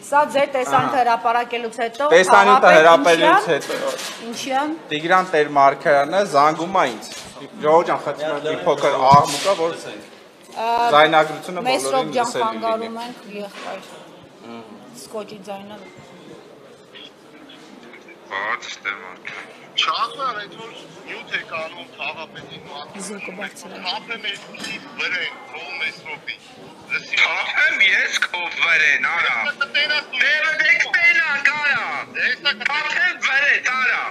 Սա ձեր տեսանյութը հրապարակելուց հետո տեսանյութը հրապարակելուց հետո Ինչի՞ան Տիգրան Տեր-Մարգարյանը զանգում է ինձ Ժողովուրդ ջան խնդրում եմ մի փոքր աղմուկա որ ձայնագրությունը բոլորին լսելի խանգարում ենք եղբայր սկոճի ձայնը Բաց Տեր-Մարգարյան Չաղար այդ որ նյութ է կանում թաղապետին Զուկը բարձր Թափեմ էսի վրեն թողում ես ռոպի Թափեմ ես քո վրեն արա Դեք տենակ արա Թափեմ վրեն արա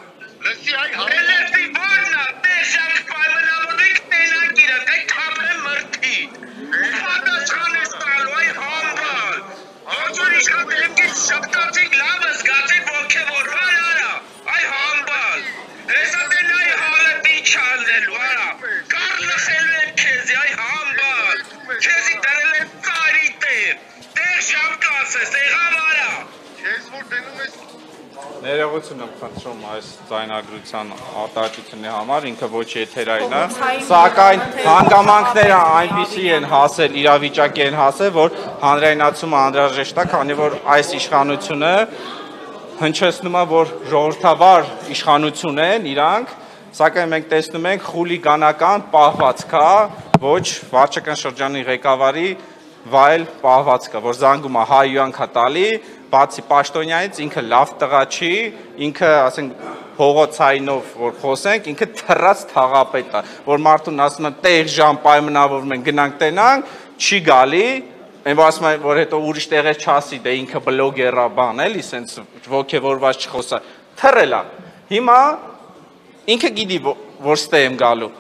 Լսի այ Հելեպի որնա Տեժակ պայմանավորիկ տենակ իրակ Այդ թափեմ մրդի Պատասխան ես տալու այ համբալ Ոնցոր իշխատ եմքից շպտացիք լավ զգացիք ոգևորվան արա Այ համբալ Հեսա տեն այ հալը պիչալնելու արա Կար լխելու եմ քեզի այ համբալ Քեզի դրել եմ ծարի տեր Տեղ շապկաս ես եղավ արա Քեզ որ դնում ես Ներողություն եմ խնդրում այս ձայնագրության արտահայտությունների համար, ինքը ոչ եթերային է, սակայն հանգամանքները այնպիսի են հասել, իրավիճակի են հասել, որ հանրայնացումը անհրաժեշտ է, քանի որ այս իշխանությունը հնչեցնում է, որ ժողովրդավար իշխանություն են իրանք, սակայն մենք տեսնում ենք խուլիգանական պահվածք է, ոչ վարչական շրջանի ղեկավարի վայել պահվածք է, որ զանգում է հայյանք է տալի, բացի պաշտոնյանից ինքը լավ տղա չի, ինքը, ասենք, փողոցայինով որ խոսենք, ինքը թռած թաղապետ է, որ մարդուն ասում են տեղ ժամ պայմանավորվում են գնանք տենանք, չի գալի, այն որ ասում են, որ հետո ուրիշ տեղեր չասի, դե ինքը բլոգեր է բան, էլի, սենց ոգևորված չխոսա, թռել է։ Հիմա ինքը գիտի, որ ստե եմ գալու,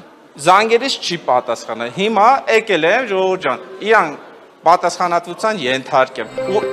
զանգերից չի պատասխանել, հիմա եկել եմ, ժողովուրդ ջան, իրան պատասխանատվության ենթարկեմ, ու